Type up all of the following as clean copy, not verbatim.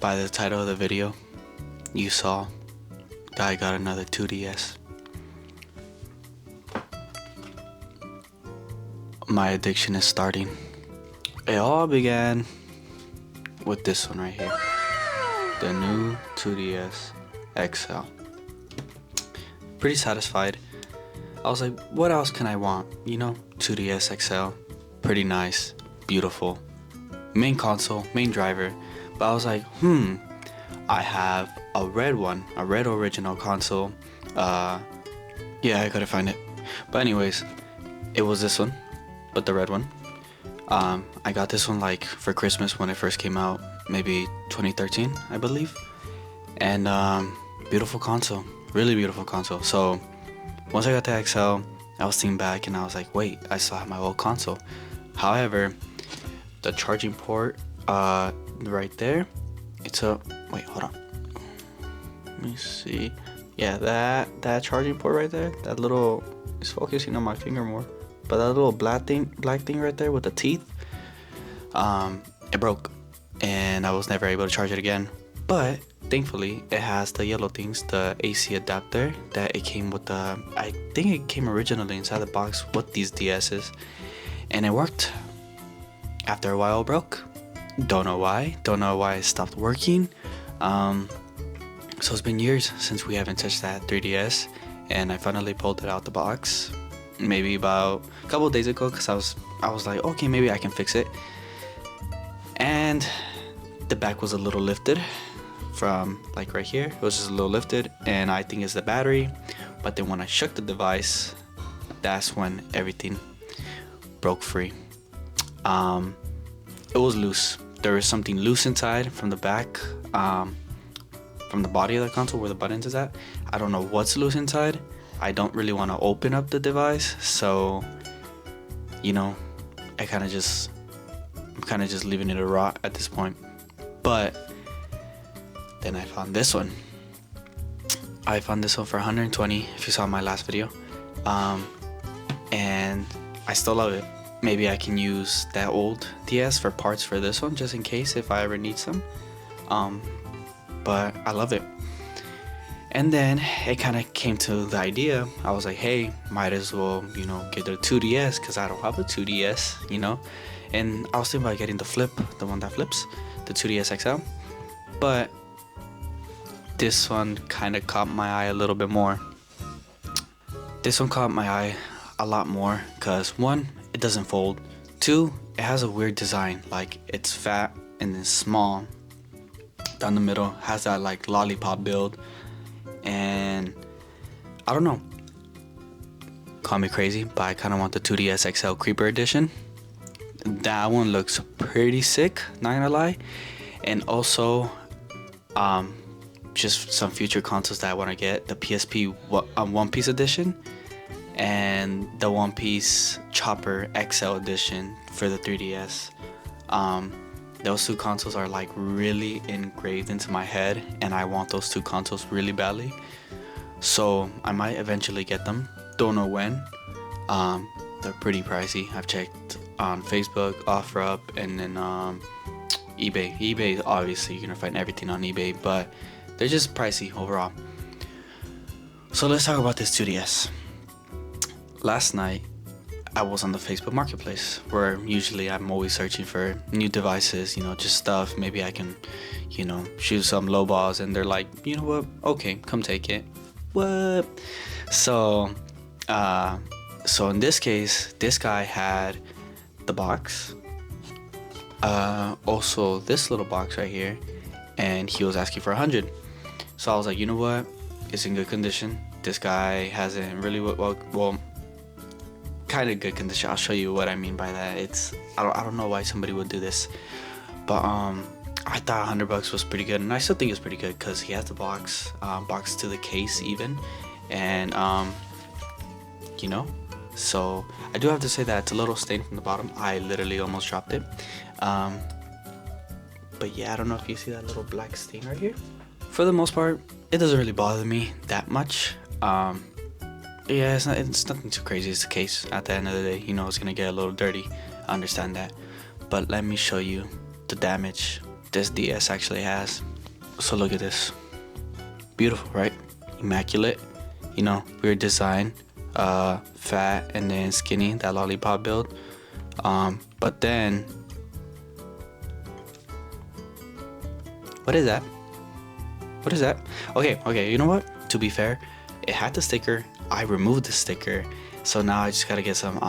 By the title of the video, you saw that I got another 2DS. My addiction is starting. It all began with this one right here. The new 2DS XL. Pretty satisfied. I was like, what else can I want? 2DS XL. Pretty nice. Beautiful. Main console, main driver. But I was like, I have a red one, a red original console. Yeah, I gotta find it. But anyways, it was this one, but the red one. I got this one like for Christmas when it first came out, maybe 2013, I believe. And beautiful console, really beautiful console. So once I got the XL, I was thinking back and I was like, wait, I still have my old console. However, the charging port right there, wait, hold on, let me see. Yeah, that charging port right there, that little, it's focusing on my finger more, but that little black thing right there with the teeth, it broke and I was never able to charge it again. But thankfully it has the yellow things, the AC adapter that it came with. I think it came originally inside the box with these DS's, and it worked. After a while it broke. Don't know why it stopped working. So it's been years since we haven't touched that 3DS, and I finally pulled it out the box maybe about a couple of days ago, because I was like, okay, maybe I can fix it. And the back was a little lifted from like right here. It was just a little lifted, and I think it's the battery. But then when I shook the device, that's when everything broke free. It was loose. There was something loose inside from the back, from the body of the console where the buttons is at. I don't know what's loose inside. I don't really want to open up the device, so I'm kind of just leaving it to rot at this point. But then I found this one. I found this one for $120, if you saw my last video, and I still love it. Maybe I can use that old DS for parts for this one, just in case if I ever need some. But I love it. And then it kind of came to the idea. I was like, hey, might as well, get the 2DS, because I don't have a 2DS, And I was thinking about getting the one that flips, the 2DS XL. But this one kind of caught my eye a little bit more. This one caught my eye a lot more because, one, it doesn't fold. Two, it has a weird design. Like, it's fat and then small down the middle, has that like lollipop build. And I don't know, call me crazy, but I kind of want the 2DS XL Creeper Edition. That one looks pretty sick, not gonna lie. And also just some future consoles that I want to get, the PSP One Piece Edition and the One Piece Chopper XL Edition for the 3DS. Those two consoles are like really engraved into my head, and I want those two consoles really badly. So I might eventually get them. Don't know when. They're pretty pricey. I've checked on Facebook, OfferUp, and then eBay. eBay, obviously, you're gonna find everything on eBay, but they're just pricey overall. So let's talk about this 2DS. Last night, I was on the Facebook Marketplace, where usually I'm always searching for new devices, just stuff. Maybe I can, shoot some low balls, and they're like, you know what? Okay, come take it. What? So in this case, this guy had the box, also this little box right here, and he was asking for 100. So I was like, you know what? It's in good condition. This guy hasn't really well. Kind of good condition. I'll show you what I mean by that. I don't know why somebody would do this, but I thought $100 was pretty good, and I still think it's pretty good because he has the box to the case even, and so I do have to say that it's a little stained from the bottom. I literally almost dropped it, but yeah, I don't know if you see that little black stain right here. For the most part, it doesn't really bother me that much. Yeah, it's nothing too crazy. It's the case. At the end of the day, it's gonna get a little dirty. I understand that, but let me show you the damage this DS actually has. So look at this. Beautiful, right? Immaculate. You know, weird design. Fat and then skinny, that lollipop build. But then, what is that? What is that? Okay, you know what? To be fair, it had the sticker. I removed the sticker, so now I just gotta get some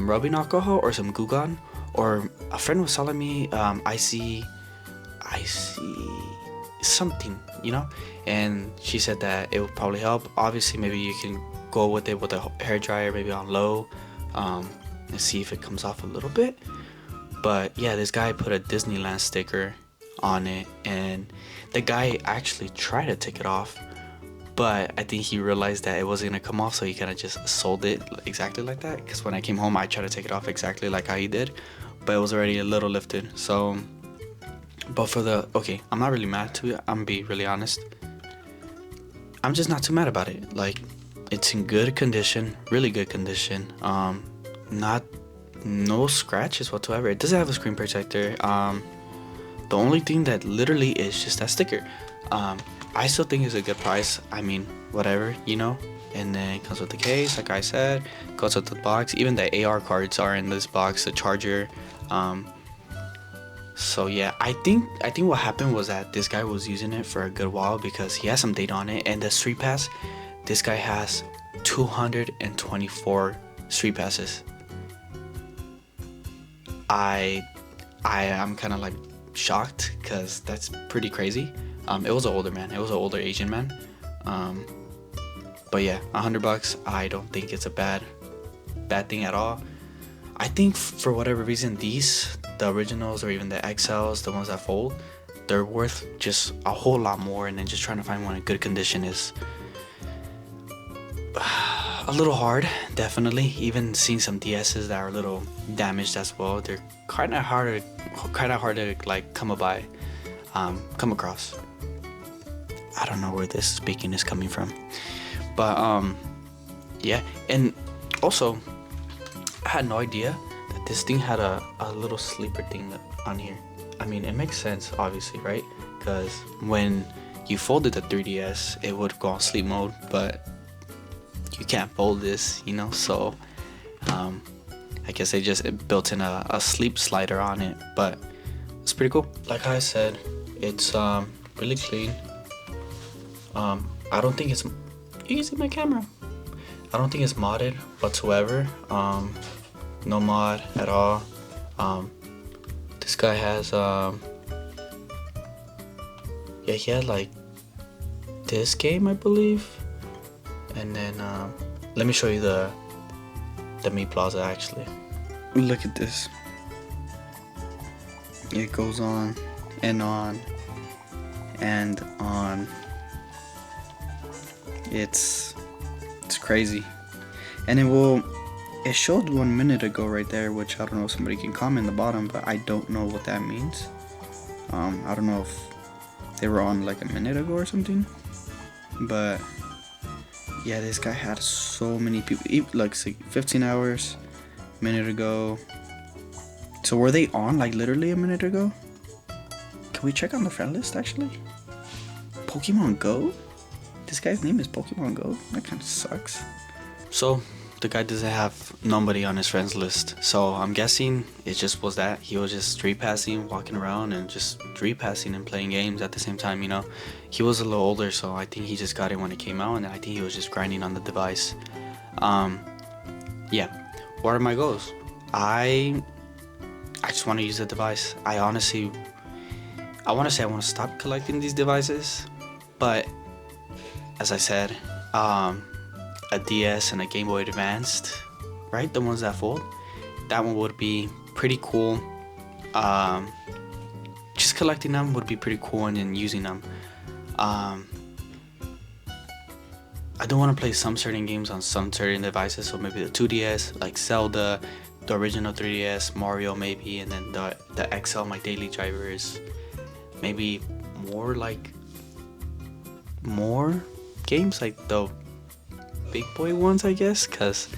rubbing alcohol or some Goo Gone. Or a friend was telling me, I see something, you know, and she said that it would probably help. Obviously, maybe you can go with it with a hair dryer, maybe on low, and see if it comes off a little bit. But yeah, this guy put a Disneyland sticker on it, and the guy actually tried to take it off, but I think he realized that it wasn't gonna come off, so he kind of just sold it exactly like that. Because when I came home, I tried to take it off exactly like how he did, but it was already a little lifted. So, but for the, okay, I'm not really mad to it. I'm gonna be really honest. I'm just not too mad about it. Like, it's in good condition, really good condition. No scratches whatsoever. It doesn't have a screen protector. The only thing that literally is just that sticker. I still think it's a good price. I mean, whatever, you know. And then it comes with the case, like I said. Goes with the box. Even the AR cards are in this box. The charger. So yeah, I think what happened was that this guy was using it for a good while because he has some data on it. And the street pass, this guy has 224 street passes. I am kind of like shocked because that's pretty crazy. It was an older man. It was an older Asian man. But yeah, $100. I don't think it's a bad thing at all. I think for whatever reason, the originals or even the XLs, the ones that fold, they're worth just a whole lot more. And then just trying to find one in good condition is a little hard, definitely. Even seeing some DSs that are a little damaged as well, they're kind of hard to like come across. I don't know where this speaking is coming from, but yeah. And also, I had no idea that this thing had a little sleeper thing on here. I mean, it makes sense, obviously, right? Because when you folded the 3DS, it would go on sleep mode, but you can't fold this, you know. So I guess they just built in a sleep slider on it, but it's pretty cool. Like I said, it's really clean. I don't think it's, you can see my camera. I don't think it's modded whatsoever. No mod at all. This guy has yeah, he had like this game, I believe. And then let me show you the Mii Plaza actually. Look at this. It goes on and on and on. It's crazy. And it showed 1 minute ago right there, which I don't know if somebody can comment in the bottom, but I don't know what that means. I don't know if they were on like a minute ago or something, but yeah, this guy had so many people, like 15 hours, minute ago. So were they on like literally a minute ago? Can we check on the friend list actually? Pokemon Go? This guy's name is Pokemon Go? That kind of sucks. So the guy doesn't have nobody on his friends list. So I'm guessing it just was that he was just street passing, walking around and just street passing and playing games at the same time, you know. He was a little older, so I think he just got it when it came out, and I think he was just grinding on the device. Yeah. What are my goals? I just want to use the device. I want to say I want to stop collecting these devices, but as I said, a DS and a Game Boy Advanced, right? The ones that fold, that one would be pretty cool. Just collecting them would be pretty cool, and then using them. I don't want to play some certain games on some certain devices, so maybe the 2DS, like Zelda, the original 3DS, Mario maybe, and then the XL, my daily drivers. Maybe more games like the big boy ones, I guess, because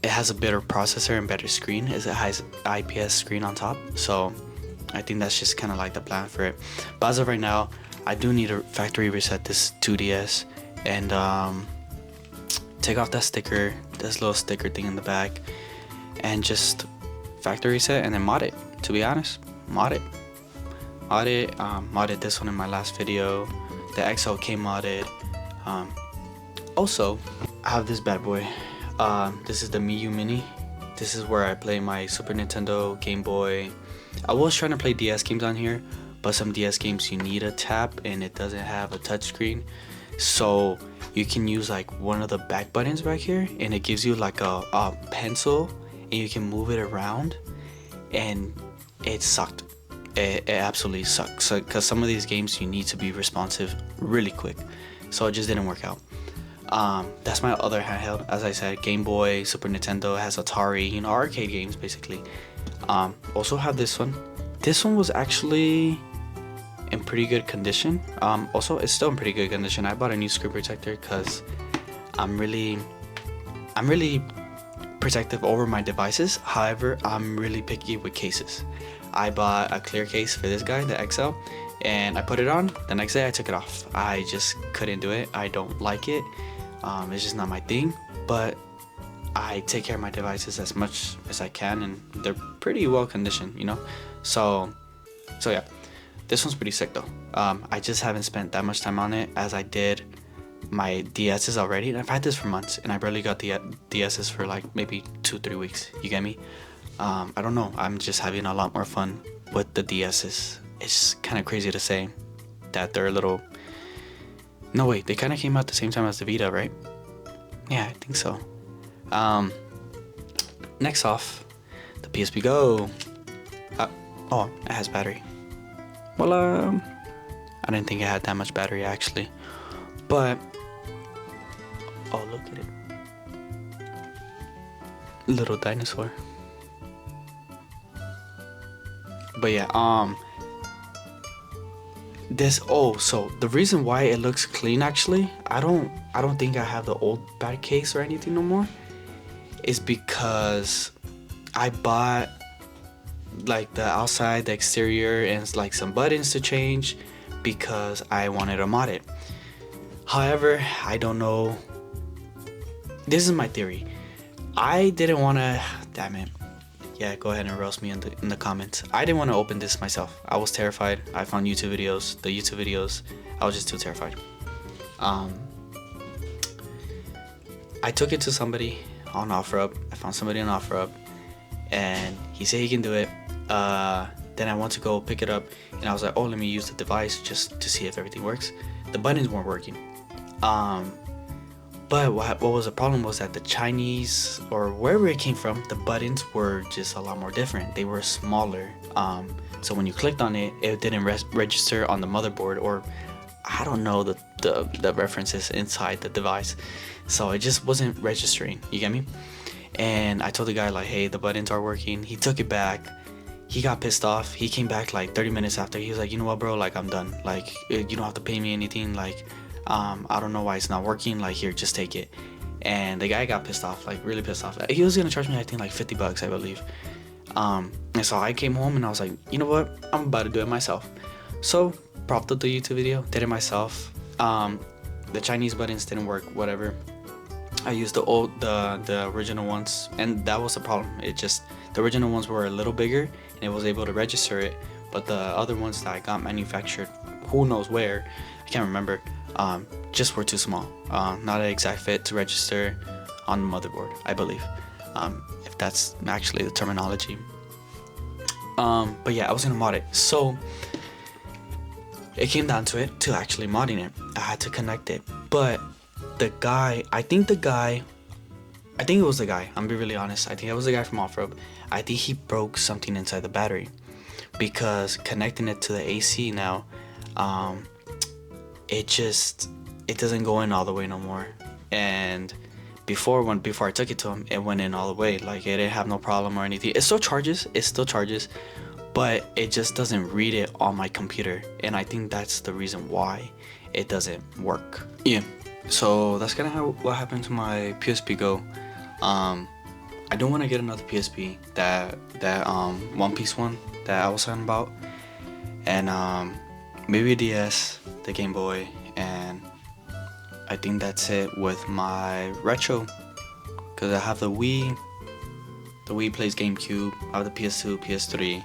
it has a better processor and better screen, as it has IPS screen on top. So I think that's just kind of like the plan for it. But as of right now, I do need to factory reset this 2DS and take off that sticker, this little sticker thing in the back, and just factory reset and then mod it. To be honest, modded this one in my last video. The XL came modded. Also, I have this bad boy. This is the Miyoo Mini. This is where I play my Super Nintendo, Game Boy. I was trying to play DS games on here, but some DS games you need a tap and it doesn't have a touchscreen. So you can use like one of the back buttons back here, and it gives you like a pencil, and you can move it around, and it sucked. It absolutely sucks. So, because some of these games you need to be responsive really quick, so it just didn't work out. That's my other handheld. As I said, Game Boy, Super Nintendo, it has Atari, you know, arcade games basically. Also have this one. This one was actually in pretty good condition. Also, it's still in pretty good condition. I bought a new screen protector because I'm really protective over my devices. However, I'm really picky with cases. I bought a clear case for this guy, the XL, and I put it on. The next day I took it off. I just couldn't do it. I don't like it. It's just not my thing, but I take care of my devices as much as I can, and they're pretty well conditioned, you know. So yeah, this one's pretty sick though. I just haven't spent that much time on it as I did my DS's already, and I've had this for months, and I barely got the DS's for like maybe 2-3 weeks. You get me? I don't know. I'm just having a lot more fun with the DS's. It's kind of crazy to say that they're a little. No wait, they kind of came out the same time as the Vita, right? Yeah, I think so. Next off, the PSP Go. Oh, it has battery. Well, I didn't think it had that much battery actually, but oh, look at it, little dinosaur. But yeah, so the reason why it looks clean actually, I don't think I have the old bad case or anything no more, is because I bought like the outside, the exterior, and like some buttons to change because I wanted to mod it. However, I don't know, this is my theory. I didn't want to, damn it. Yeah, go ahead and roast me in the comments. I didn't want to open this myself. I was terrified. I found the YouTube videos. I was just too terrified. I took it to somebody on OfferUp. I found somebody on OfferUp, and he said he can do it. Then I went to go pick it up, and I was like, oh, let me use the device just to see if everything works. The buttons weren't working. But what was the problem was that the Chinese, or wherever it came from, the buttons were just a lot more different. They were smaller. So when you clicked on it, it didn't register on the motherboard, or I don't know the references inside the device. So it just wasn't registering. You get me? And I told the guy like, hey, the buttons are working. He took it back. He got pissed off. He came back like 30 minutes after. He was like, you know what, bro? Like, I'm done. Like, you don't have to pay me anything. Like, I don't know why it's not working. Like, here, just take it. And the guy got pissed off, like really pissed off. He was gonna charge me, I think, like $50, I believe. And so I came home and I was like, you know what? I'm about to do it myself. So propped up the YouTube video, did it myself. The Chinese buttons didn't work. Whatever. I used the original ones, and that was the problem. It just, the original ones were a little bigger, and it was able to register it. But the other ones that I got manufactured, who knows where, I can't remember, just were too small. Not an exact fit to register on the motherboard, I believe, if that's actually the terminology. But yeah, I was gonna mod it. So it came down to it, to actually modding it. I had to connect it. But the guy, I think it was the guy, I'm gonna be really honest. I think it was the guy from OfferUp. I think he broke something inside the battery, because connecting it to the AC now, it doesn't go in all the way no more. And before I took it to him, it went in all the way. Like, it didn't have no problem or anything. It still charges, but it just doesn't read it on my computer, and I think that's the reason why it doesn't work. Yeah, so that's kind of what happened to my PSP Go. I don't want to get another PSP, that one piece one that I was talking about. and maybe DS, the Game Boy, and I think that's it with my retro. Cause I have the Wii. The Wii plays GameCube. I have the PS2, PS3.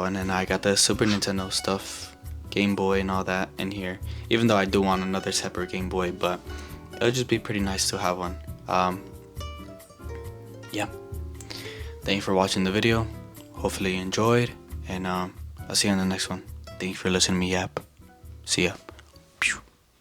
And then I got the Super Nintendo stuff, Game Boy and all that in here. Even though I do want another separate Game Boy, but it would just be pretty nice to have one. Yeah. Thank you for watching the video. Hopefully you enjoyed, and I'll see you in the next one. Thank you for listening to me yap. See ya.